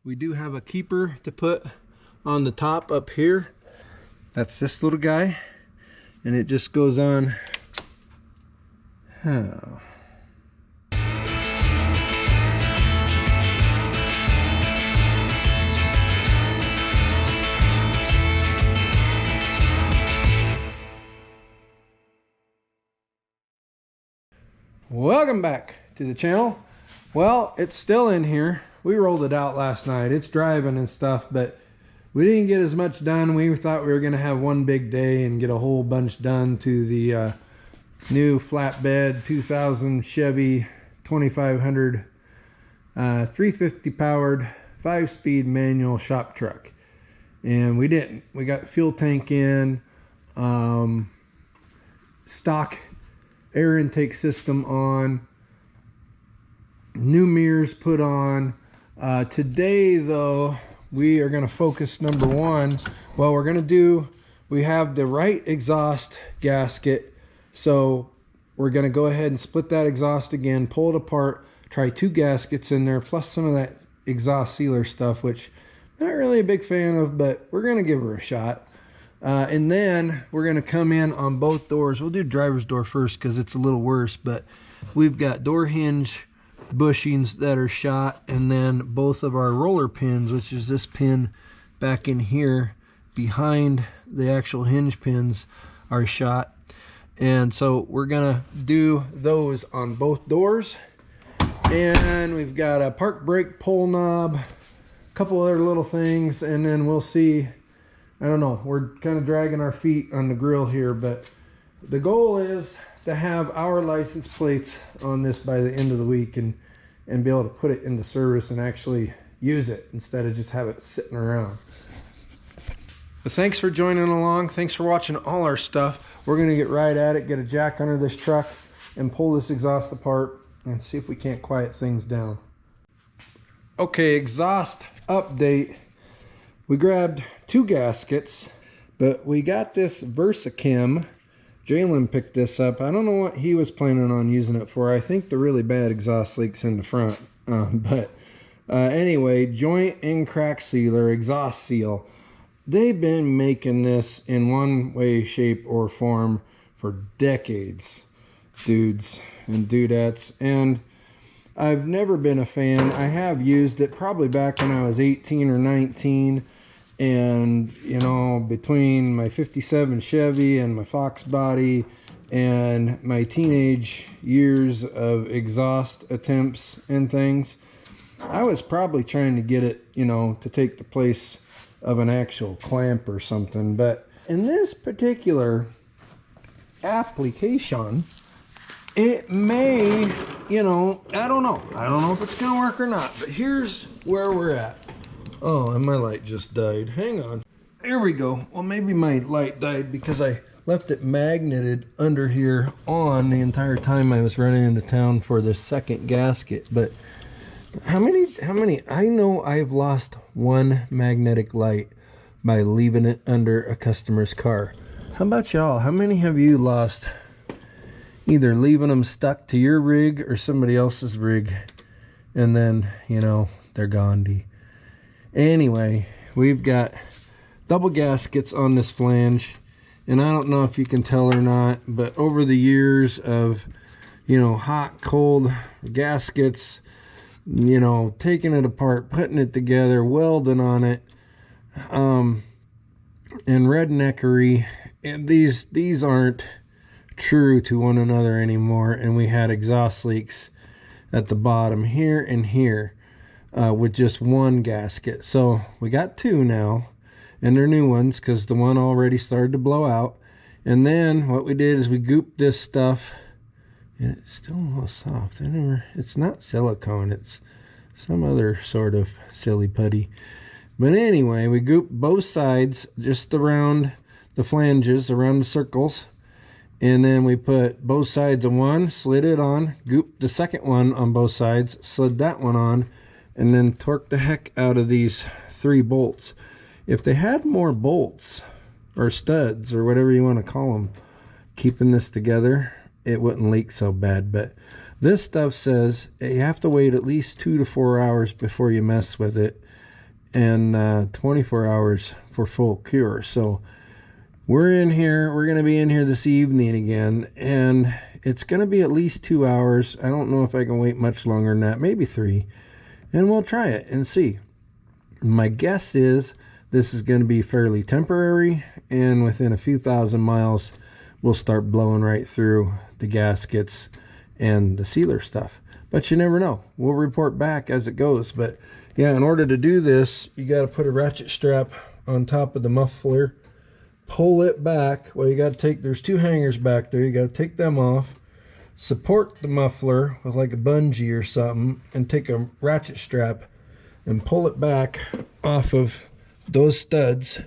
We do have a keeper to put on the top up here. That's this little guy, and it just goes on. Oh. Welcome back to the channel. Well, it's still in here. We rolled it out last night. It's driving and stuff, but we didn't get as much done. We thought we were going to have one big day and get a whole bunch done to the new flatbed 2000 Chevy 2500 350 powered 5-speed manual shop truck. And we didn't. We got fuel tank in, stock air intake system on, new mirrors put on. Today though, we are going to focus number one. Well, we have the right exhaust gasket, so we're going to go ahead and split that exhaust again, pull it apart, try 2 gaskets in there, plus some of that exhaust sealer stuff, which I'm not really a big fan of, but we're going to give her a shot. And then we're going to come in on both doors. We'll do driver's door first because it's a little worse, but we've got door hinge bushings that are shot, and then both of our roller pins, which is this pin back in here behind the actual hinge pins, are shot. And so we're gonna do those on both doors. And we've got a park brake pull knob, a couple other little things, and then we'll see. I don't know, we're kind of dragging our feet on the grill here, but the goal is to have our license plates on this by the end of the week and be able to put it into service and actually use it instead of just have it sitting around. But thanks for joining along. Thanks for watching all our stuff. We're gonna get right at it, get a jack under this truck and pull this exhaust apart and see if we can't quiet things down. Okay, exhaust update. We grabbed 2 gaskets, but we got this VersaChem. Jalen picked this up. I don't know what he was planning on using it for. I think the really bad exhaust leaks in the front. Anyway, joint and crack sealer, exhaust seal. They've been making this in one way, shape, or form for decades, dudes and dudettes. And I've never been a fan. I have used it probably back when I was 18 or 19. And you know, between my 57 Chevy and my Fox body and my teenage years of exhaust attempts and things, I was probably trying to get it, you know, to take the place of an actual clamp or something. But in this particular application, it may, you know, I don't know if it's gonna work or not, but here's where we're at. Oh, and my light just died. Hang on. There we go. Well, maybe my light died because I left it magneted under here on the entire time I was running into town for the second gasket. But how many? I know I've lost one magnetic light by leaving it under a customer's car. How about y'all? How many have you lost either leaving them stuck to your rig or somebody else's rig, and then, you know, they're gone? Anyway, we've got double gaskets on this flange, and I don't know if you can tell or not, but over the years of, you know, hot, cold gaskets, you know, taking it apart, putting it together, welding on it, and redneckery, and these aren't true to one another anymore. And we had exhaust leaks at the bottom here and here. With just one gasket. So we got 2 now, and they're new ones because the one already started to blow out. And then what we did is we gooped this stuff, and it's still a little soft. It's not silicone, it's some other sort of silly putty. But anyway, we gooped both sides just around the flanges, around the circles, and then we put both sides of one, slid it on, gooped the second one on both sides, slid that one on, and then torque the heck out of these 3 bolts. If they had more bolts or studs or whatever you want to call them keeping this together, it wouldn't leak so bad. But this stuff says you have to wait at least 2 to 4 hours before you mess with it. and 24 hours for full cure. So we're in here, we're going to be in here this evening again, and it's going to be at least 2 hours. I don't know if I can wait much longer than that, maybe 3, and we'll try it and see. My guess is this is going to be fairly temporary, and within a few thousand miles we'll start blowing right through the gaskets and the sealer stuff. But you never know. We'll report back as it goes. But yeah, in order to do this, you got to put a ratchet strap on top of the muffler, pull it back. Well, you got to take, there's 2 hangers back there, you got to take them off, support the muffler with like a bungee or something, and take a ratchet strap and pull it back off of those studs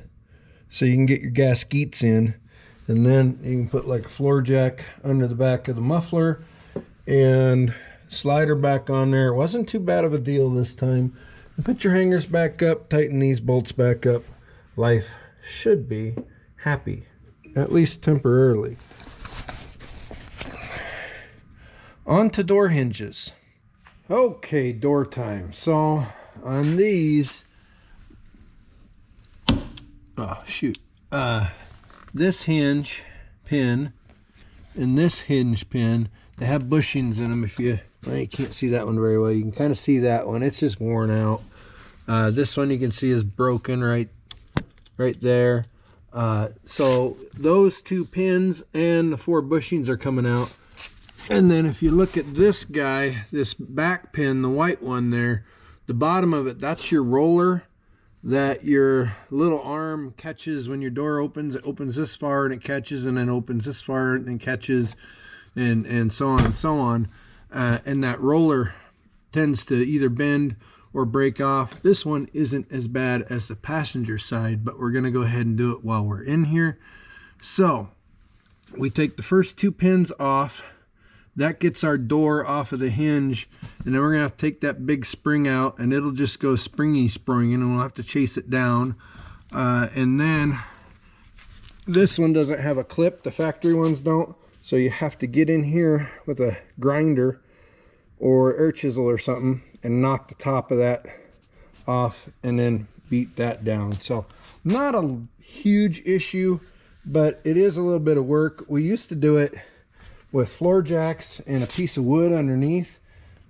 so you can get your gaskets in. And then you can put like a floor jack under the back of the muffler and slide her back on there. It wasn't too bad of a deal this time. And put your hangers back up, tighten these bolts back up. Life should be happy, at least temporarily. On to door hinges. Okay, door time. So on these, oh shoot, this hinge pin and this hinge pin, they have bushings in them. If you, well, you can't see that one very well, you can kind of see that one, it's just worn out. This one you can see is broken right there. So those 2 pins and the 4 bushings are coming out. And then if you look at this guy, this back pin, the white one there, the bottom of it, that's your roller that your little arm catches when your door opens. It opens this far and it catches, and then opens this far and catches, and so on and so on. And that roller tends to either bend or break off. This one isn't as bad as the passenger side, but we're going to go ahead and do it while we're in here. So we take the first 2 pins off. That gets our door off of the hinge, and then we're gonna have to take that big spring out, and it'll just go springy spring, and we'll have to chase it down. And then this one doesn't have a clip, the factory ones don't, so you have to get in here with a grinder or air chisel or something and knock the top of that off and then beat that down. So not a huge issue, but it is a little bit of work. We used to do it with floor jacks and a piece of wood underneath,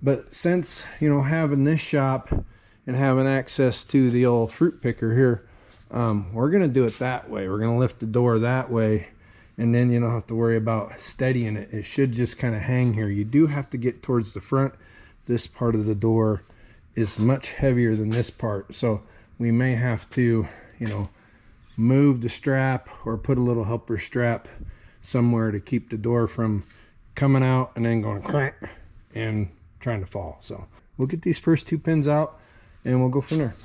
but since, you know, having this shop and having access to the old fruit picker here, we're gonna do it that way. We're gonna lift the door that way, and then you don't have to worry about steadying it. It should just kind of hang here. You do have to get towards the front. This part of the door is much heavier than this part, so we may have to, you know, move the strap or put a little helper strap somewhere to keep the door from coming out and then going crack and trying to fall. So we'll get these first 2 pins out and we'll go from there.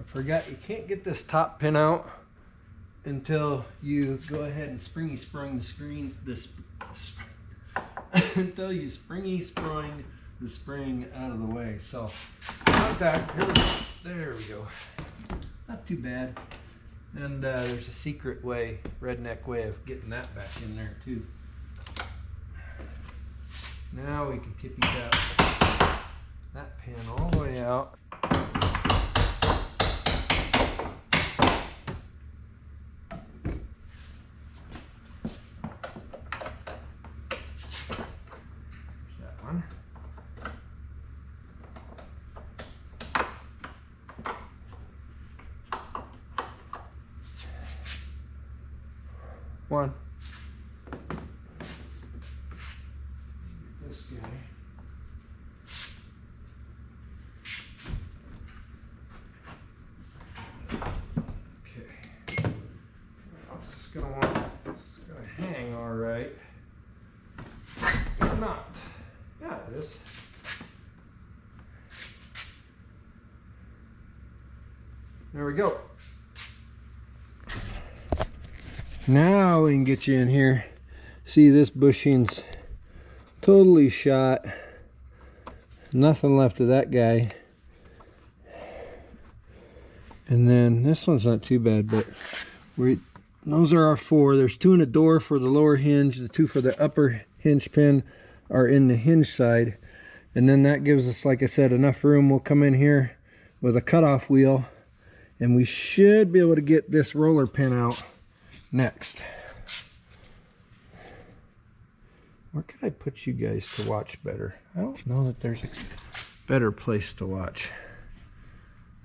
Forgot, you can't get this top pin out until you go ahead and springy sprung the screen until you springy sprung the spring out of the way. So like that, there we go. Not too bad. And there's a secret way, redneck way of getting that back in there too. Now we can tippy tap that pin all the way out. One, it's gonna hang all right. Or not. Yeah, it is. There we go. Now we can get you in here. See, this bushing's totally shot. Nothing left of that guy. And then this one's not too bad, but those are our 4. There's 2 in the door for the lower hinge. The 2 for the upper hinge pin are in the hinge side. And then that gives us, like I said, enough room. We'll come in here with a cutoff wheel, and we should be able to get this roller pin out next. Where could I put you guys to watch better? I don't know that there's a better place to watch.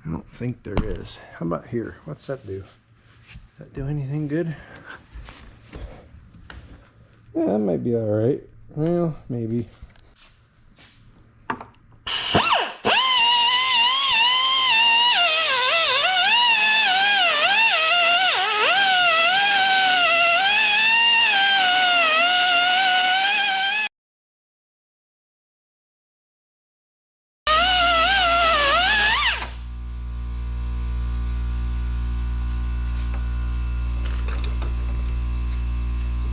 I don't think there is. How about here? What's that do? Does that do anything good? Yeah, that might be all right. Well, maybe.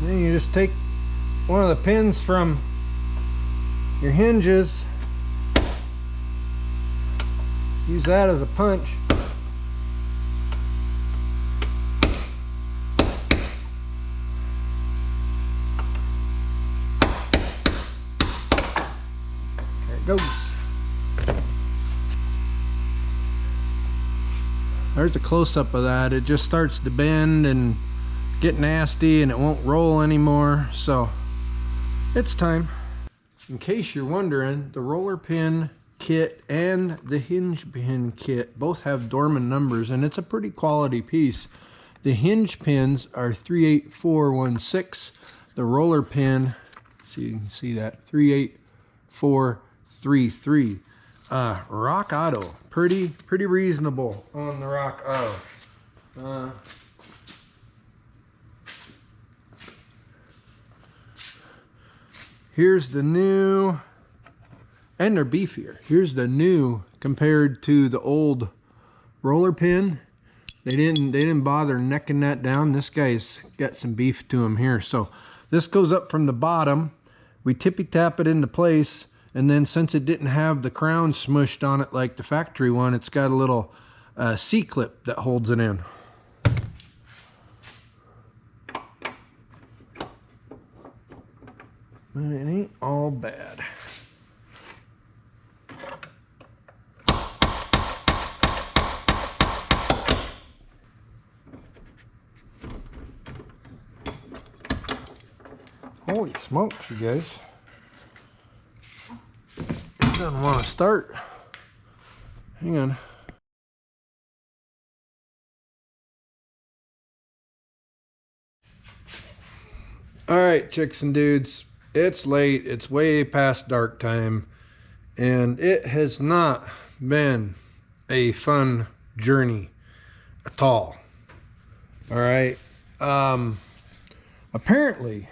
Then you just take one of the pins from your hinges, use that as a punch. There it goes. There's a close-up of that. It just starts to bend and get nasty, and it won't roll anymore, so it's time. In case you're wondering, the roller pin kit and the hinge pin kit both have Dorman numbers, and it's a pretty quality piece. The hinge pins are 38416. The roller pin, so you can see that, 38433. Rock Auto, pretty reasonable on the Rock Auto. Here's the new, and they're beefier. Here's the new compared to the old roller pin. They didn't bother necking that down. This guy's got some beef to him here. So this goes up from the bottom. We tippy tap it into place, and then since it didn't have the crown smushed on it like the factory one, it's got a little C-clip that holds it in. It ain't all bad. Holy smokes, you guys. It doesn't want to start. Hang on. All right, chicks and dudes. It's late. It's way past dark time. And it has not been a fun journey at all. All right. Apparently,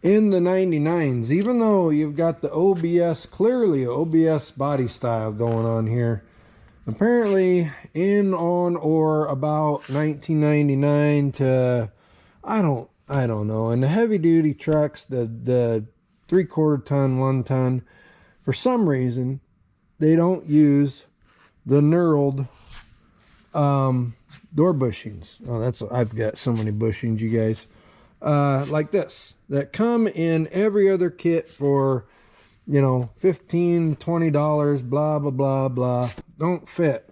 in the 99s, even though you've got the OBS, clearly OBS body style going on here, apparently in, on, or about 1999 to, I don't know. And the heavy duty trucks, the 3/4 ton, 1 ton, for some reason, they don't use the knurled door bushings. Oh, I've got so many bushings, you guys. Like this, that come in every other kit for, you know, $15, $20, blah, blah, blah, blah. Don't fit.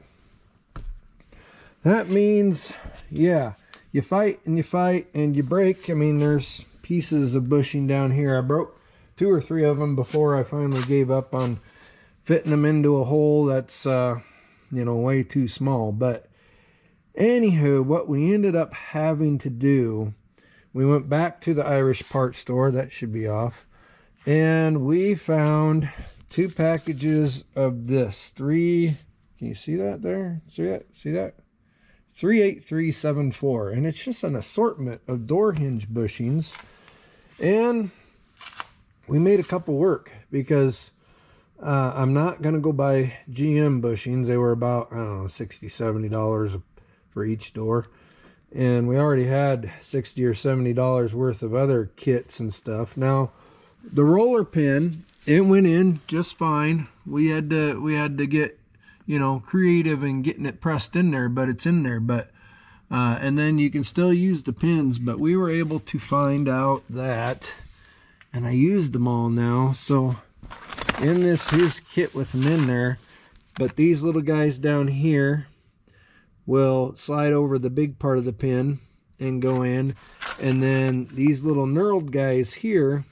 That means, yeah, you fight and you break. I mean, there's pieces of bushing down here. I broke 2 or 3 of them before I finally gave up on fitting them into a hole that's, you know, way too small. But anywho, what we ended up having to do, we went back to the Irish parts store. That should be off. And we found 2 packages of this. 3, can you see that there? See that? 38374, and it's just an assortment of door hinge bushings. And we made a couple work because I'm not going to go buy GM bushings. They were about, I don't know, $60-70 for each door. And we already had $60 or $70 worth of other kits and stuff. Now, the roller pin, it went in just fine. We had to get, you know, creative in getting it pressed in there, but it's in there. But and then you can still use the pins, but we were able to find out that, and I used them all now. So in this, here's a kit with them in there, but these little guys down here will slide over the big part of the pin and go in. And then these little knurled guys here,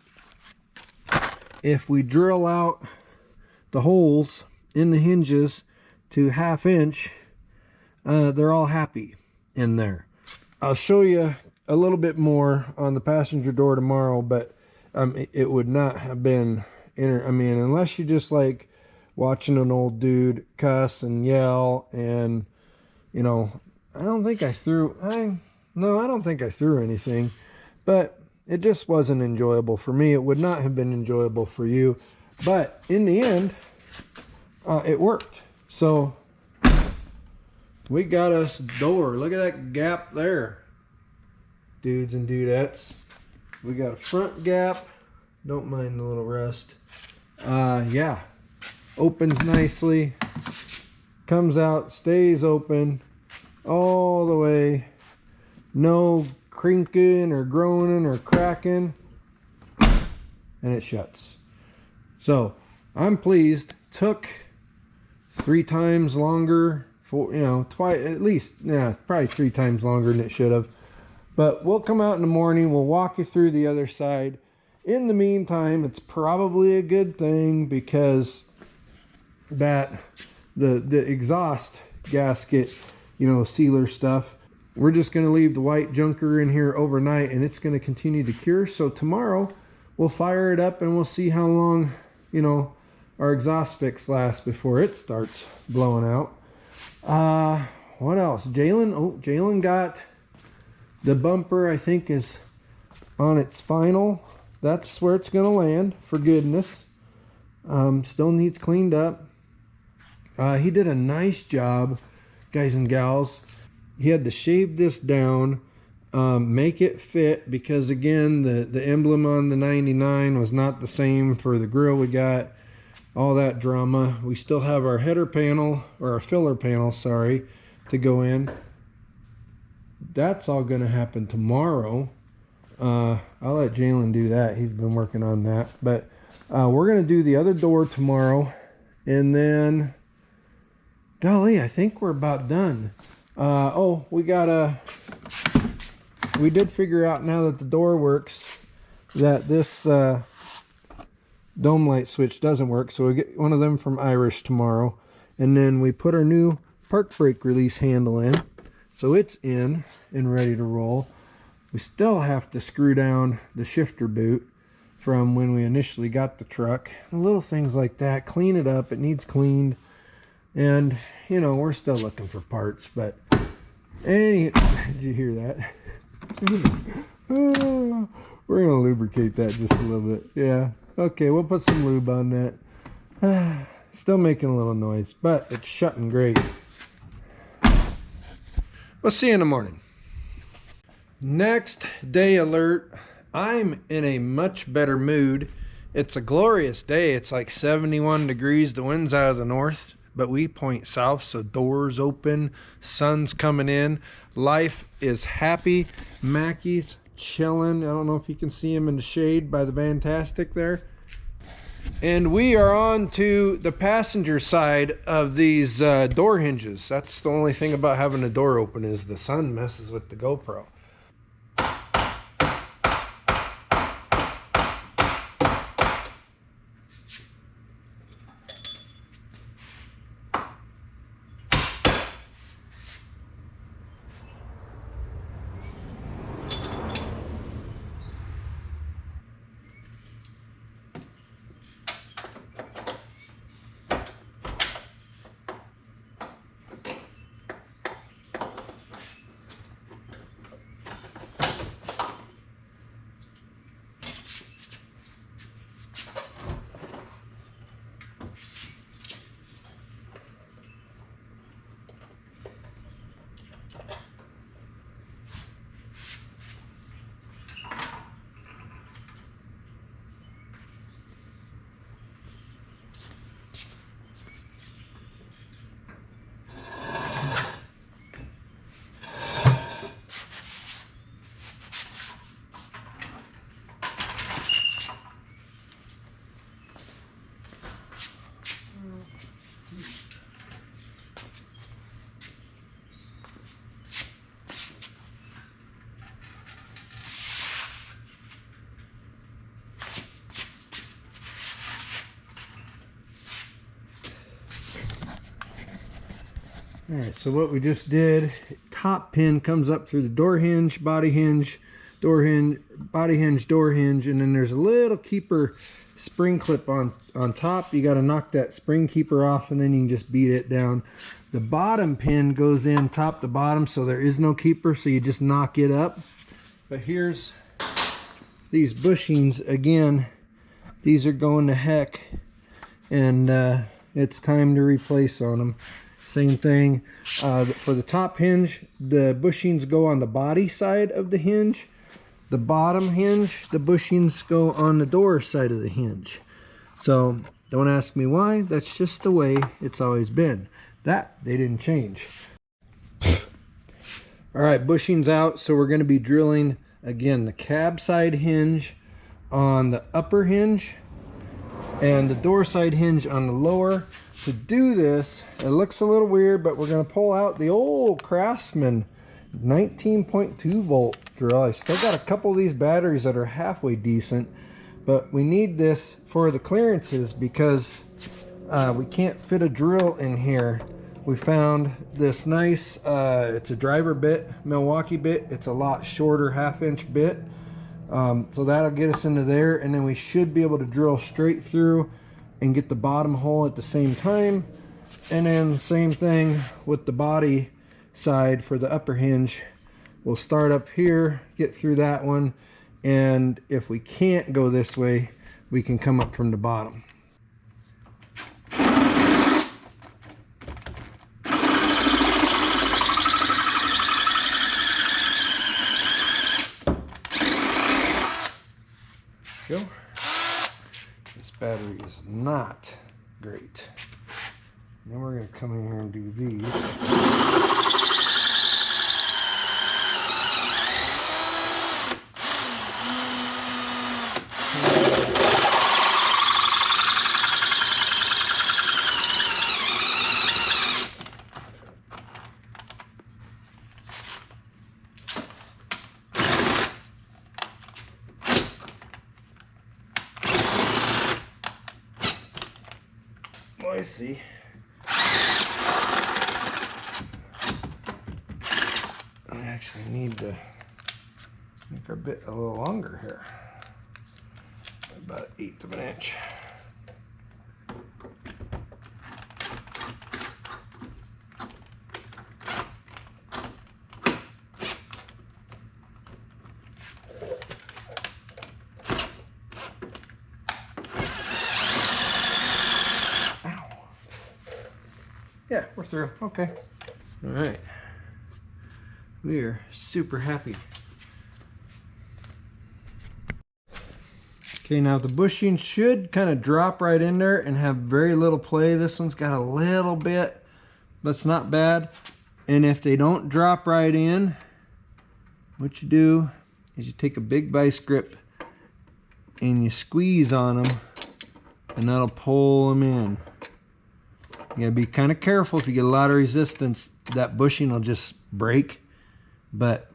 if we drill out the holes in the hinges to 1/2 inch, they're all happy in there. I'll show you a little bit more on the passenger door tomorrow, but it would not have been I mean, unless you just like watching an old dude cuss and yell, and you know, I don't think I threw anything, but it just wasn't enjoyable for me. It would not have been enjoyable for you, but in the end, it worked. So we got us a door. Look at that gap there, dudes and dudettes. We got a front gap. Don't mind the little rust. Yeah, opens nicely, comes out, stays open all the way. No crinking or groaning or cracking, and it shuts. So I'm pleased. Took 3 times longer, for, you know, twice at least, yeah, probably 3 times longer than it should have. But we'll come out in the morning, we'll walk you through the other side. In the meantime, it's probably a good thing, because that the exhaust gasket, you know, sealer stuff, we're just going to leave the white junker in here overnight, and it's going to continue to cure. So tomorrow we'll fire it up and we'll see how long, you know, our exhaust fix lasts before it starts blowing out. What else? Jalen got the bumper, I think, is on its final. That's where it's going to land, for goodness. Still needs cleaned up. He did a nice job, guys and gals. He had to shave this down, make it fit, because again, the emblem on the 99 was not the same for the grill we got. All that drama. We still have our header panel, or our filler panel, sorry, to go in. That's all going to happen tomorrow. I'll let Jalen do that. He's been working on that. But we're going to do the other door tomorrow. And then, golly, I think we're about done. Oh, we did figure out, now that the door works, that this dome light switch doesn't work. So we'll get one of them from Irish tomorrow. And then we put our new park brake release handle in. So it's in and ready to roll. We still have to screw down the shifter boot from when we initially got the truck. Little things like that. Clean it up. It needs cleaned. And, you know, we're still looking for parts. But, did you hear that? We're going to lubricate that just a little bit. Yeah. Okay, we'll put some lube on that. Still making a little noise, but it's shutting great. We'll see you in the morning. Next day alert. I'm in a much better mood. It's a glorious day. It's like 71 degrees. The wind's out of the north, but we point south, so doors open, sun's coming in. Life is happy. Mackie's chilling. I don't know if you can see him in the shade by the Fantastic there. And we are on to the passenger side of these door hinges. That's the only thing about having a door open, is the sun messes with the GoPro. All right, so what we just did, top pin comes up through the door hinge, body hinge, door hinge, body hinge, door hinge, and then there's a little keeper spring clip on top. You got to knock that spring keeper off, and then you can just beat it down. The bottom pin goes in top to bottom, so there is no keeper, so you just knock it up. But here's these bushings again. These are going to heck, and it's time to replace on them. Same thing for the top hinge. The bushings go on the body side of the hinge. The bottom hinge, the bushings go on the door side of the hinge. So don't ask me why. That's just the way it's always been. That they didn't change. All right, bushings out. So we're going to be drilling again the cab side hinge on the upper hinge and the door side hinge on the lower. To do this, it looks a little weird, but we're going to pull out the old Craftsman 19.2 volt drill. I still got a couple of these batteries that are halfway decent, but we need this for the clearances because we can't fit a drill in here. We found this nice, it's a driver bit, Milwaukee bit. It's a lot shorter, 1/2-inch bit. So that'll get us into there, and then we should be able to drill straight through and get the bottom hole at the same time. And then same thing with the body side for the upper hinge. We'll start up here, get through that one, and if we can't go this way, we can come up from the bottom. Go. This battery is not great. Then we're going to come in here and do these. I see. I actually need to make our bit a little longer here. About 1/8 of an inch. Yeah, we're through. Okay. All right. We are super happy. Okay, now the bushing should kind of drop right in there and have very little play. This one's got a little bit, but it's not bad. And if they don't drop right in, what you do is you take a big vice grip and you squeeze on them, and that'll pull them in. You gotta be kind of careful. If you get a lot of resistance, that bushing will just break, but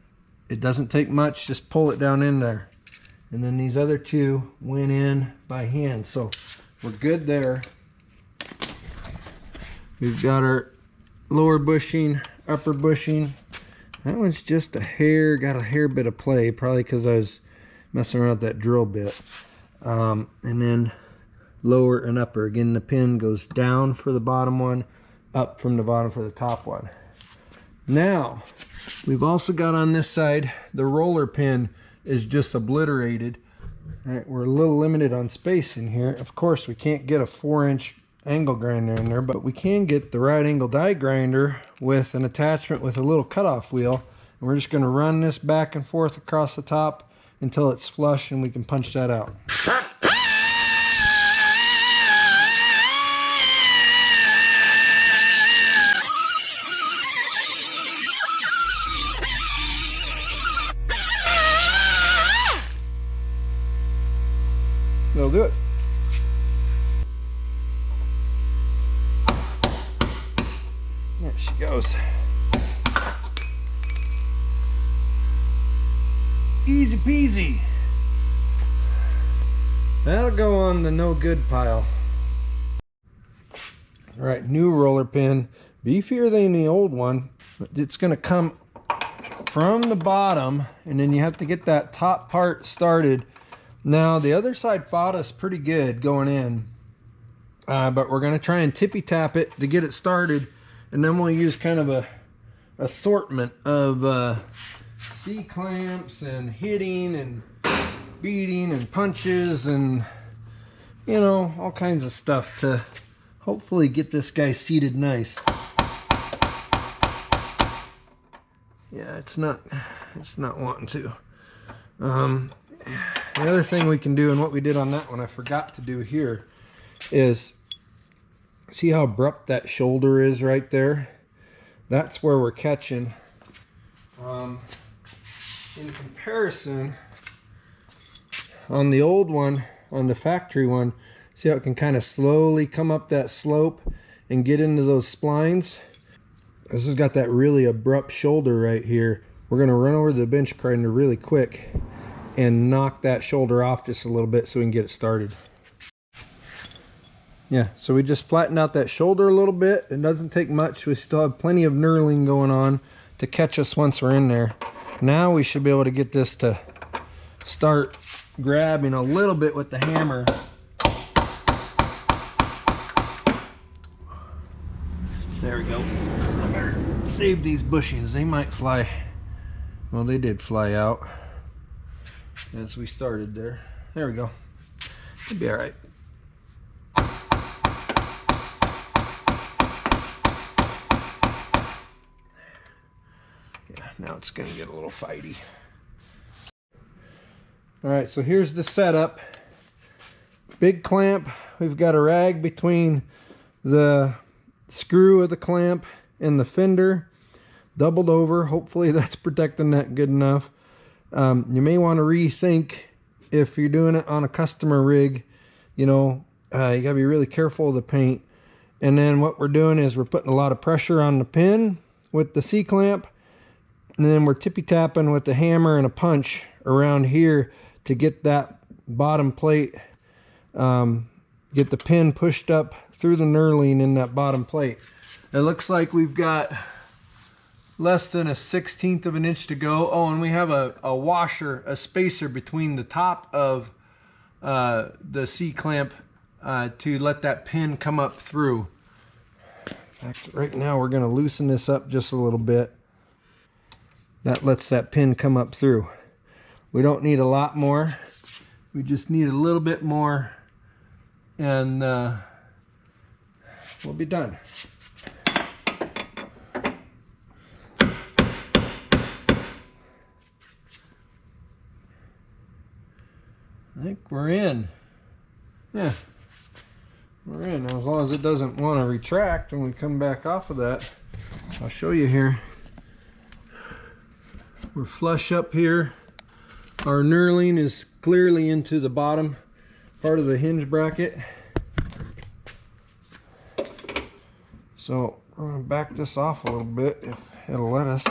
it doesn't take much. Just pull it down in there. And then these other two went in by hand, so we're good there. We've got our lower bushing, upper bushing. That one's just a hair, got a hair bit of play, probably because I was messing around with that drill bit. And then lower and upper. Again, the pin goes down for the bottom one, up from the bottom for the top one. Now, we've also got on this side, the roller pin is just obliterated. All right, we're a little limited on space in here. Of course, we can't get a 4-inch angle grinder in there, but we can get the right angle die grinder with an attachment with a little cutoff wheel. And we're just gonna run this back and forth across the top until it's flush and we can punch that out. That'll do it. There she goes. Easy peasy. That'll go on the no good pile. All right, new roller pin. beefier than the old one. It's going to come from the bottom, and then you have to get that top part started. Now the other side fought us pretty good going in, but we're going to try and tippy tap it to get it started, and then we'll use kind of a assortment of C-clamps and hitting and beating and punches and, you know, all kinds of stuff to hopefully get this guy seated nice. Yeah, it's not wanting to. The other thing we can do, and what we did on that one I forgot to do here, is see how abrupt that shoulder is right there? That's where we're catching. In comparison, on the old one, on the factory one, see how it can kind of slowly come up that slope and get into those splines? This has got that really abrupt shoulder right here. We're going to run over to the bench grinder really quick and knock that shoulder off just a little bit so we can get it started. Yeah, so we just flattened out that shoulder a little bit. It doesn't take much. We still have plenty of knurling going on to catch us once we're in there. Now we should be able to get this to start grabbing a little bit with the hammer. There we go. I better save these bushings. They might fly. Well, they did fly out as we started there. There we go. It'll be all right. Yeah, now it's going to get a little fighty. All right, so here's the setup. Big clamp. We've got a rag between the screw of the clamp and the fender, doubled over. Hopefully that's protecting that good enough. You may want to rethink if you're doing it on a customer rig. You know, you gotta be really careful of the paint. And then what we're doing is we're putting a lot of pressure on the pin with the C-clamp, and then we're tippy tapping with the hammer and a punch around here to get that bottom plate, get the pin pushed up through the knurling in that bottom plate. It looks like we've got less than 1/16 of an inch to go. Oh, and we have a washer, a spacer between the top of the C-clamp to let that pin come up through. Right now we're going to loosen this up just a little bit. That lets that pin come up through. We don't need a lot more. We just need a little bit more, and we'll be done. I think we're in. Yeah, we're in. Now, as long as it doesn't want to retract when we come back off of that, I'll show you here. We're flush up here. Our knurling is clearly into the bottom part of the hinge bracket. So I'm going to back this off a little bit if it'll let us.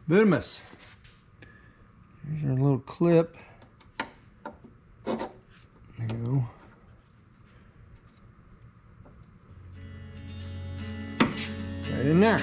Goodness. Here's our little clip. There you go. Right in there.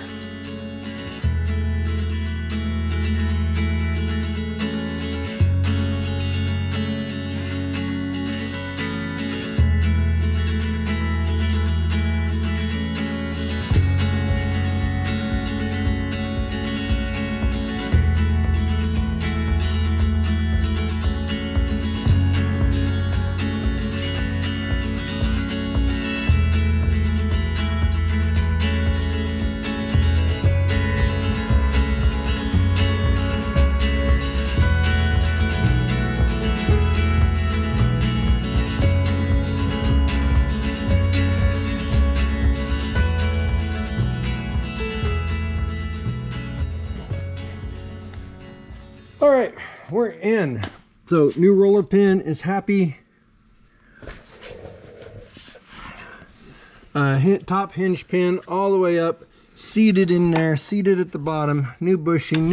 All right, we're in. So new roller pin is happy. top hinge pin all the way up, seated in there, seated at the bottom, new bushing,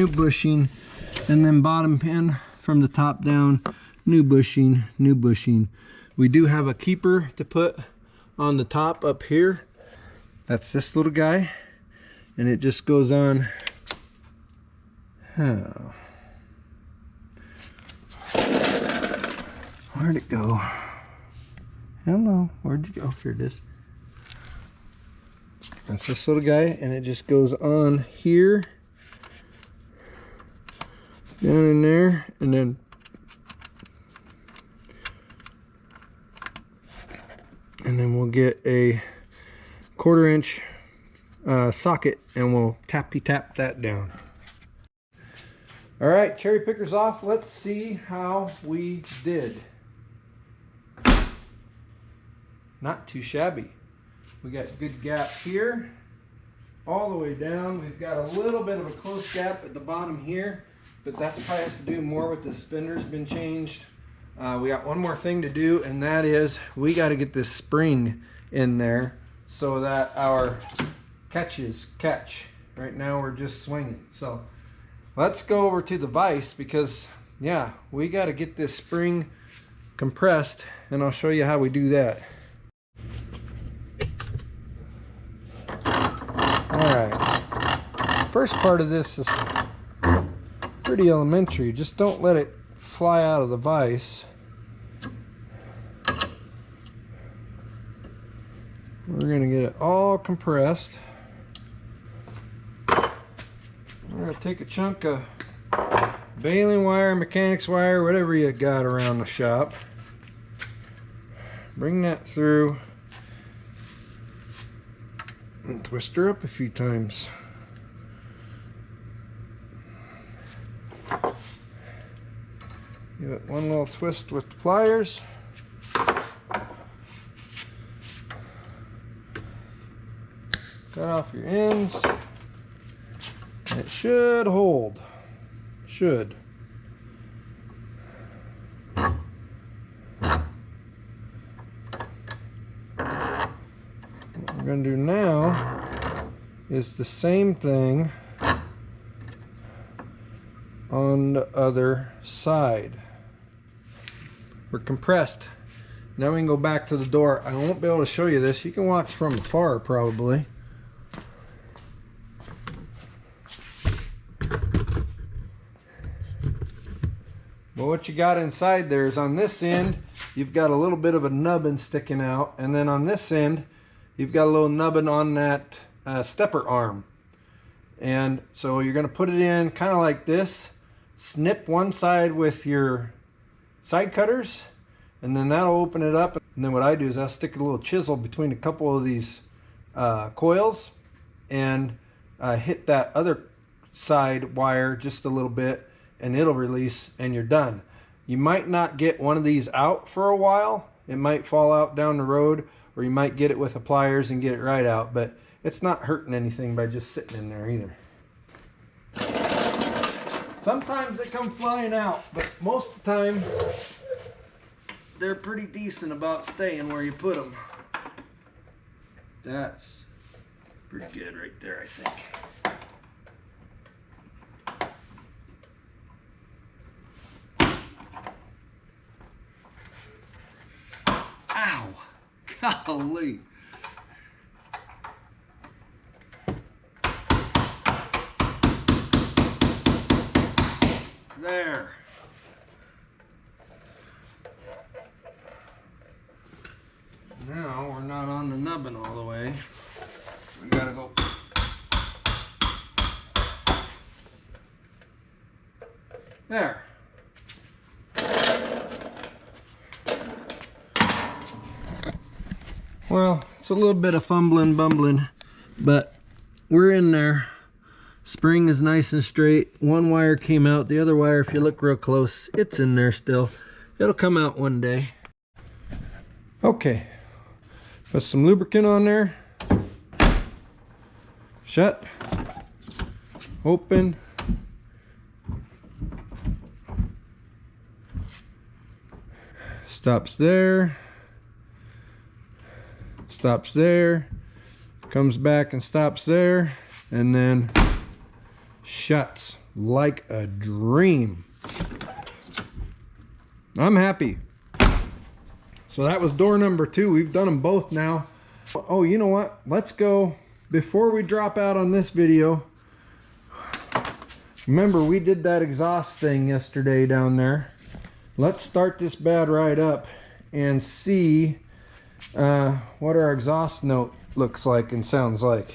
and then bottom pin from the top down, new bushing. We do have a keeper to put on the top up here. That's this little guy, and it just goes on. Oh. Where'd it go? Hello, where'd you go? Here it is. That's this little guy, and it just goes on here, down in there, and then we'll get a 1/4 inch socket, and we'll tap that down. All right, cherry pickers off. Let's see how we did. Not too shabby. We got good gap here, all the way down. We've got a little bit of a close gap at the bottom here, but that's probably has to do more with the spinner's been changed. We got one more thing to do, and that is we got to get this spring in there so that our catches catch. Right now we're just swinging. So let's go over to the vise, because yeah, we got to get this spring compressed, and I'll show you how we do that. Alright, first part of this is pretty elementary. Just don't let it fly out of the vise. We're going to get it all compressed. We're going to take a chunk of baling wire, mechanics wire, whatever you got around the shop. Bring that through and twist her up a few times. Give it one little twist with the pliers. Cut off your ends. And it should hold. Should. What we're going to do now is the same thing on the other side. We're compressed. Now we can go back to the door. I won't be able to show you this. You can watch from afar probably. But what you got inside there is, on this end you've got a little bit of a nubbin sticking out, and then on this end you've got a little nubbin on that stepper arm. And so you're going to put it in kind of like this, snip one side with your side cutters, and then that'll open it up. And then what I do is I'll stick a little chisel between a couple of these coils and hit that other side wire just a little bit, and it'll release, and you're done. You might not get one of these out for a while. It might fall out down the road, or you might get it with the pliers and get it right out, but it's not hurting anything by just sitting in there either. Sometimes they come flying out, but most of the time they're pretty decent about staying where you put them. That's pretty good right there, I think. Ow! Golly! There. Now we're not on the nubbin all the way, so we gotta go. There. Well, it's a little bit of fumbling, bumbling, but we're in there. Spring is nice and straight. One wire came out. The other wire, if you look real close, it's in there still. It'll come out one day. Okay. Put some lubricant on there. Shut. Open. Stops there. stops there, comes back and stops there, and then shuts like a dream. I'm happy. So that was door number 2. We've done them both now. Oh, you know what? Let's go, before we drop out on this video, remember we did that exhaust thing yesterday down there. Let's start this bad right up and see what our exhaust note looks like and sounds like.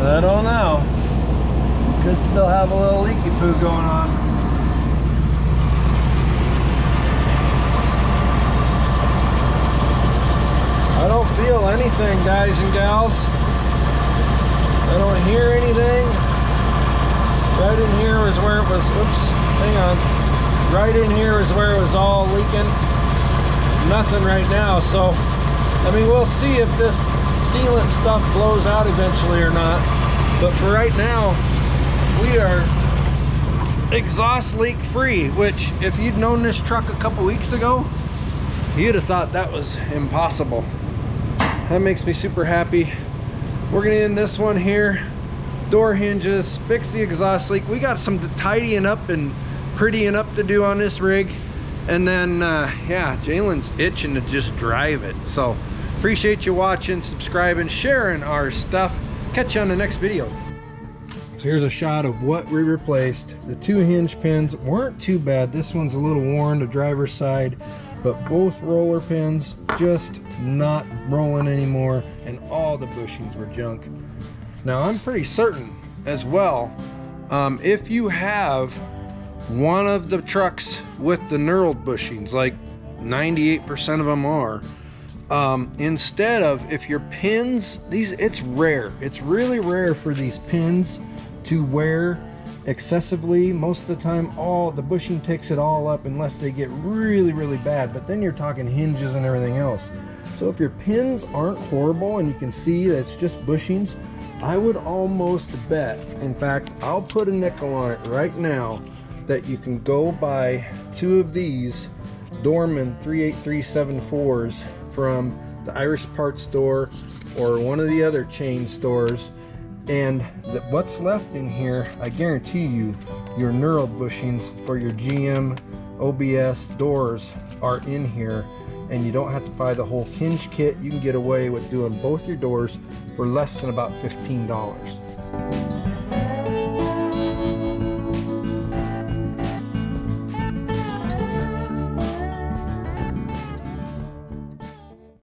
I don't know. Could still have a little leaky poo going on. I don't feel anything, guys and gals. I don't hear anything. Right in here is where it was, oops, hang on. Right in here is where it was all leaking. Nothing right now, so, I mean, we'll see if this sealant stuff blows out eventually or not. But for right now, we are exhaust leak free, which if you'd known this truck a couple weeks ago, you'd have thought that was impossible. That makes me super happy. We're gonna end this one here. Door hinges, fix the exhaust leak. We got some tidying up and prettying up to do on this rig. And then, yeah, Jalen's itching to just drive it. So appreciate you watching, subscribing, sharing our stuff. Catch you on the next video. So here's a shot of what we replaced. The 2 hinge pins weren't too bad. This one's a little worn, the driver's side, but both roller pins just not rolling anymore, and all the bushings were junk. Now I'm pretty certain as well, if you have one of the trucks with the knurled bushings, like 98% of them are, instead of, if your pins, it's rare, it's really rare for these pins to wear excessively. Most of the time the bushing takes it all up unless they get really bad, but then you're talking hinges and everything else. So if your pins aren't horrible and you can see that it's just bushings, I would almost bet, in fact I'll put a nickel on it right now, that you can go buy 2 of these Dorman 38374s from the Irish parts store or one of the other chain stores, and what's left in here, I guarantee you, your knurled bushings for your GM OBS doors are in here, and you don't have to buy the whole hinge kit. You can get away with doing both your doors for less than about $15.